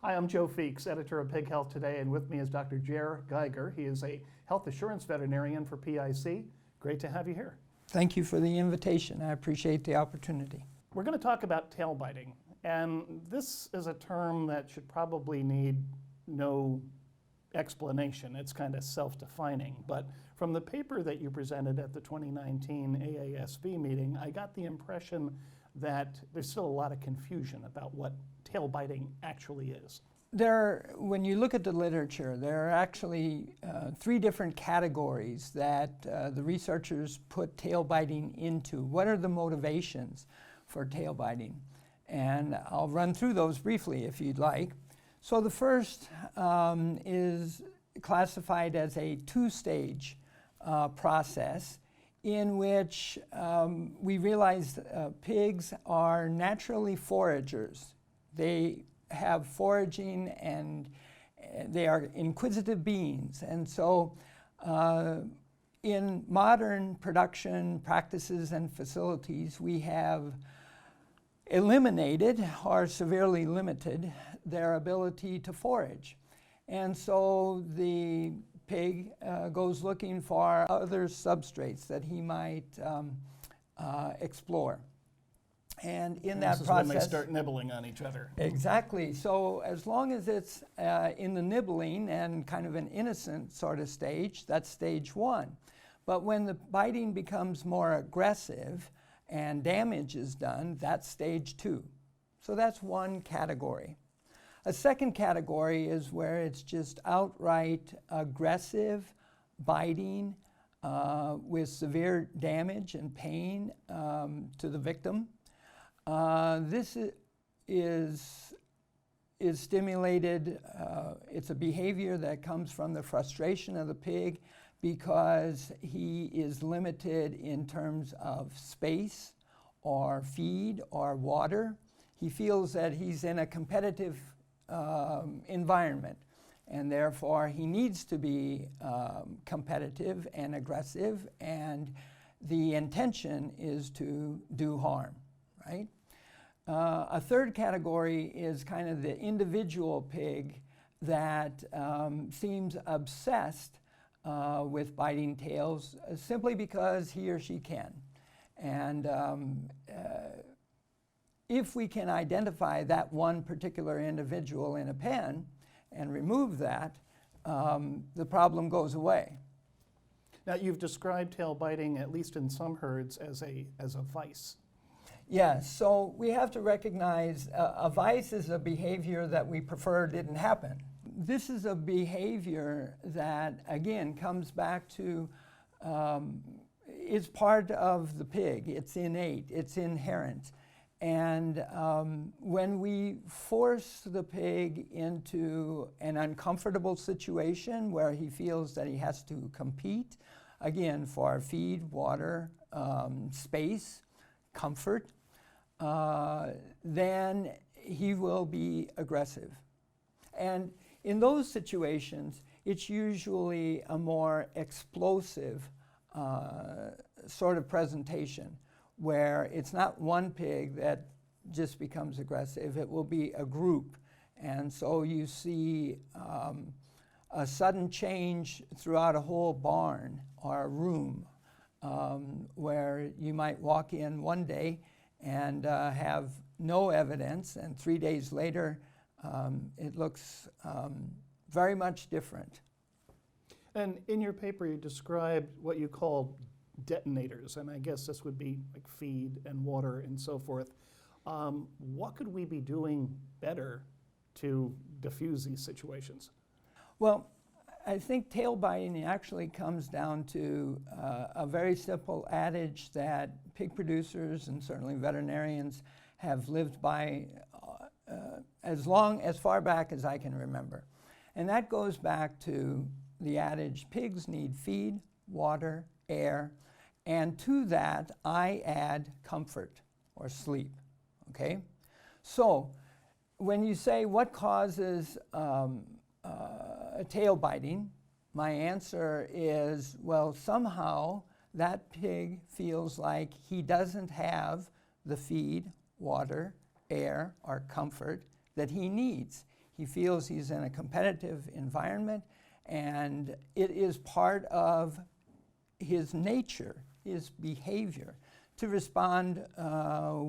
Hi, I'm Joe Feeks, editor of Pig Health Today, and with me is Dr. Jer Geiger. He is a Health Assurance Veterinarian for PIC. Great to have you here. Thank you for the invitation. I appreciate the opportunity. We're going to talk about tail biting, and this is a term that should probably need no explanation. It's kind of self-defining, but from the paper that you presented at the 2019 AASV meeting, I got the impression that there's still a lot of confusion about what tail biting actually is. When you look at the literature, there are actually three different categories that the researchers put tail biting into. What are the motivations for tail biting? And I'll run through those briefly if you'd like. So the first is classified as a two-stage process in which we realize pigs are naturally foragers. They have foraging and they are inquisitive beings. And so in modern production practices and facilities, we have eliminated or severely limited their ability to forage. And so the pig goes looking for other substrates that he might explore. And in that process, when they start nibbling on each other. Exactly. So as long as it's in the nibbling and kind of an innocent sort of stage, that's stage one. But when the biting becomes more aggressive and damage is done, that's stage two. So that's one category. A second category is where it's just outright aggressive biting with severe damage and pain to the victim. This is stimulated, it's a behavior that comes from the frustration of the pig because he is limited in terms of space or feed or water. He feels that he's in a competitive environment, and therefore he needs to be competitive and aggressive, and the intention is to do harm, right? A third category is kind of the individual pig that seems obsessed with biting tails simply because he or she can. And if we can identify that one particular individual in a pen and remove that, the problem goes away. Now, you've described tail biting, at least in some herds, as a vice. Yes, so we have to recognize a vice is a behavior that we prefer didn't happen. This is a behavior that, again, comes back to it's part of the pig. It's innate, it's inherent. And when we force the pig into an uncomfortable situation where he feels that he has to compete, again, for feed, water, space, comfort, then he will be aggressive. And in those situations, it's usually a more explosive sort of presentation where it's not one pig that just becomes aggressive, it will be a group. And so you see a sudden change throughout a whole barn or a room where you might walk in one day and have no evidence, and 3 days later it looks very much different. And in your paper you described what you called detonators, and I guess this would be like feed and water and so forth. What could we be doing better to diffuse these situations? Well, I think tail biting actually comes down to a very simple adage that pig producers and certainly veterinarians have lived by as far back as I can remember. And that goes back to the adage, pigs need feed, water, air, and to that I add comfort or sleep, okay? So when you say what causes tail biting, my answer is, well, somehow that pig feels like he doesn't have the feed, water, air, or comfort that he needs. He feels he's in a competitive environment, and it is part of his nature, his behavior, to respond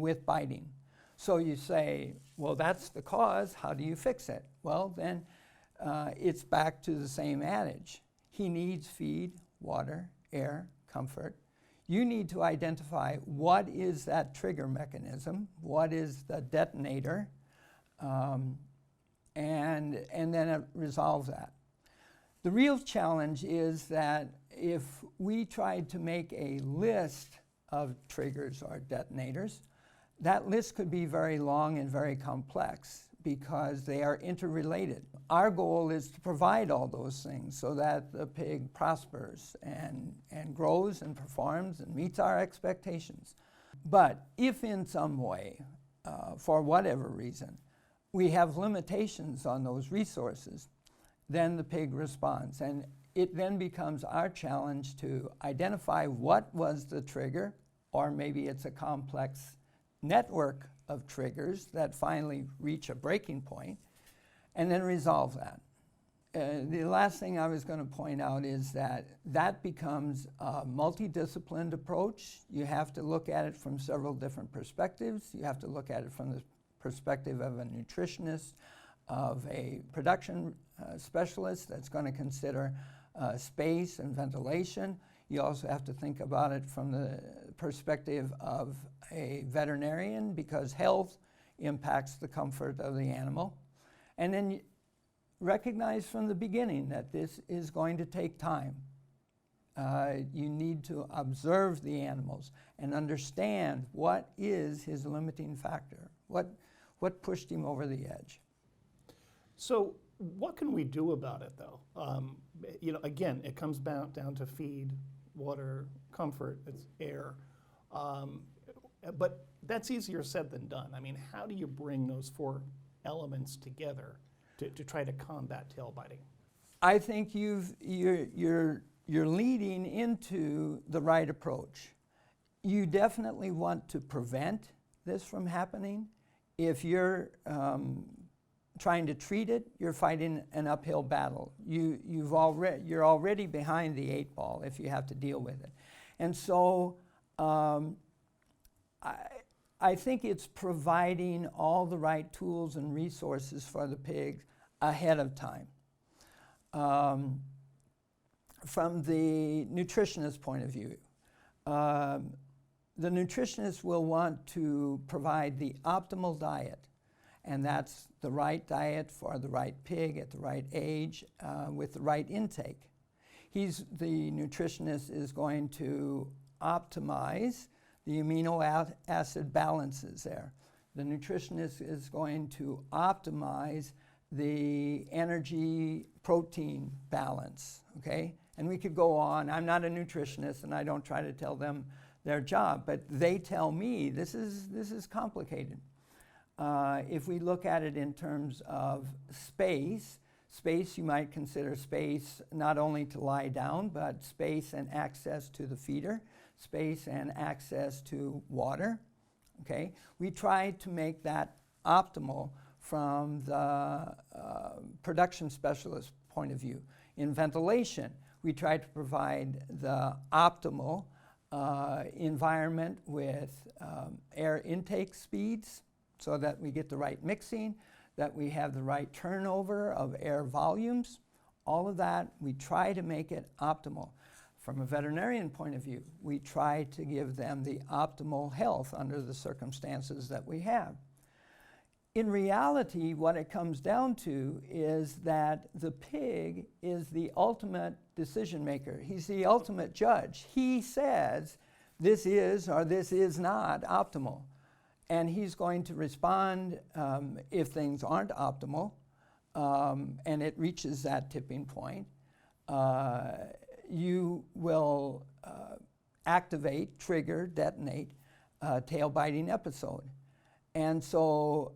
with biting. So you say, well, that's the cause. How do you fix it? Well, then it's back to the same adage. He needs feed, water, air, comfort. You need to identify what is that trigger mechanism, what is the detonator, and then resolve that. The real challenge is that if we tried to make a list of triggers or detonators, that list could be very long and very complex because they are interrelated. Our goal is to provide all those things so that the pig prospers and grows and performs and meets our expectations. But if in some way, for whatever reason, we have limitations on those resources, then the pig responds. And it then becomes our challenge to identify what was the trigger, or maybe it's a complex network of triggers that finally reach a breaking point, and then resolve that. The last thing I was going to point out is that that becomes a multidisciplined approach. You have to look at it from several different perspectives. You have to look at it from the perspective of a nutritionist, of a production specialist that's going to consider space and ventilation. You also have to think about it from the perspective of a veterinarian, because health impacts the comfort of the animal. And then recognize from the beginning that this is going to take time. You need to observe the animals and understand what is his limiting factor, what pushed him over the edge. So what can we do about it, though? Again, it comes down to feed, water, comfort, it's air. But that's easier said than done. I mean, how do you bring those four elements together to try to combat tail biting? I think you're leading into the right approach. You definitely want to prevent this from happening. If you're trying to treat it, you're fighting an uphill battle. You're already behind the 8 ball if you have to deal with it. And so I think it's providing all the right tools and resources for the pig ahead of time. From the nutritionist point of view, the nutritionist will want to provide the optimal diet, and that's the right diet for the right pig at the right age with the right intake. The nutritionist is going to optimize the amino acid balances there. The nutritionist is going to optimize the energy protein balance, okay? And we could go on. I'm not a nutritionist and I don't try to tell them their job, but they tell me this is complicated. If we look at it in terms of space, you might consider space not only to lie down, but space and access to the feeder, space and access to water, okay? We try to make that optimal from the production specialist point of view. In ventilation, we try to provide the optimal environment with air intake speeds so that we get the right mixing, that we have the right turnover of air volumes. All of that, we try to make it optimal. From a veterinarian point of view, we try to give them the optimal health under the circumstances that we have. In reality, what it comes down to is that the pig is the ultimate decision maker. He's the ultimate judge. He says this is or this is not optimal. And he's going to respond if things aren't optimal and it reaches that tipping point. You will activate, trigger, detonate a tail biting episode. And so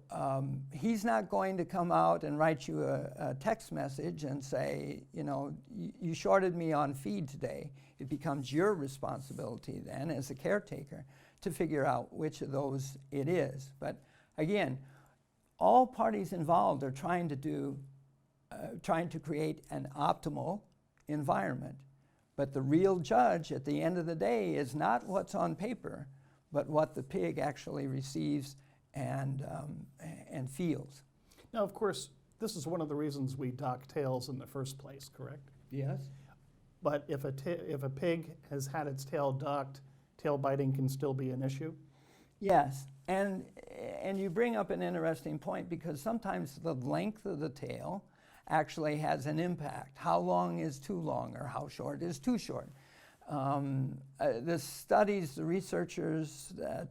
he's not going to come out and write you a text message and say, you shorted me on feed today. It becomes your responsibility then as a caretaker to figure out which of those it is. But again, all parties involved are trying to create an optimal environment. But the real judge at the end of the day is not what's on paper, but what the pig actually receives and feels. Now, of course, this is one of the reasons we dock tails in the first place, correct? Yes. But if a pig has had its tail docked, tail biting can still be an issue? Yes, and you bring up an interesting point, because sometimes the length of the tail actually has an impact. How long is too long, or how short is too short? The studies, the researchers that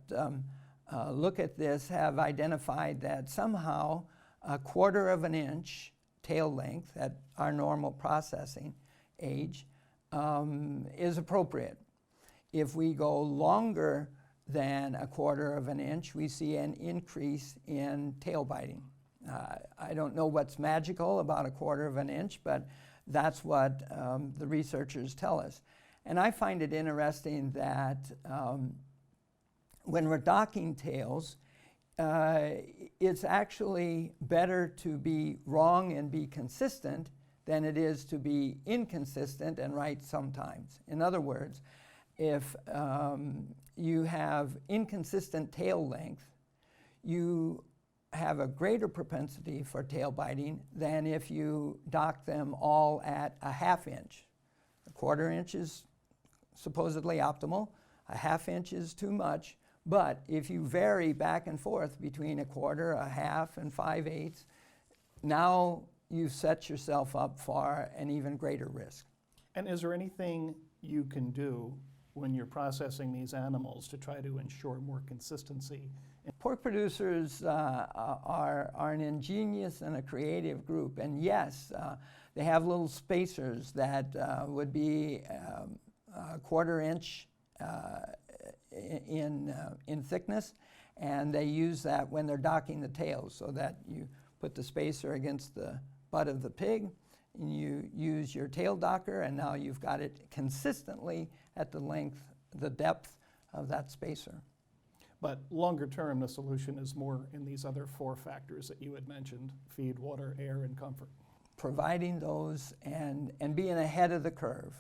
look at this have identified that somehow 1/4 of an inch tail length at our normal processing age is appropriate. If we go longer than 1/4 of an inch, we see an increase in tail biting. I don't know what's magical about 1/4 of an inch, but that's what the researchers tell us. And I find it interesting that when we're docking tails, it's actually better to be wrong and be consistent than it is to be inconsistent and right sometimes. In other words, if you have inconsistent tail length, you have a greater propensity for tail biting than if you dock them all at 1/2 inch. 1/4 inch is supposedly optimal, 1/2 inch is too much, but if you vary back and forth between 1/4, 1/2, and 5/8, now you've set yourself up for an even greater risk. And is there anything you can do when you're processing these animals to try to ensure more consistency? Pork producers are an ingenious and a creative group, and yes, they have little spacers that would be 1/4 inch in thickness, and they use that when they're docking the tails, so that you put the spacer against the butt of the pig, and you use your tail docker, and now you've got it consistently at the length, the depth of that spacer. But longer term, the solution is more in these other 4 factors that you had mentioned: feed, water, air, and comfort. Providing those and being ahead of the curve.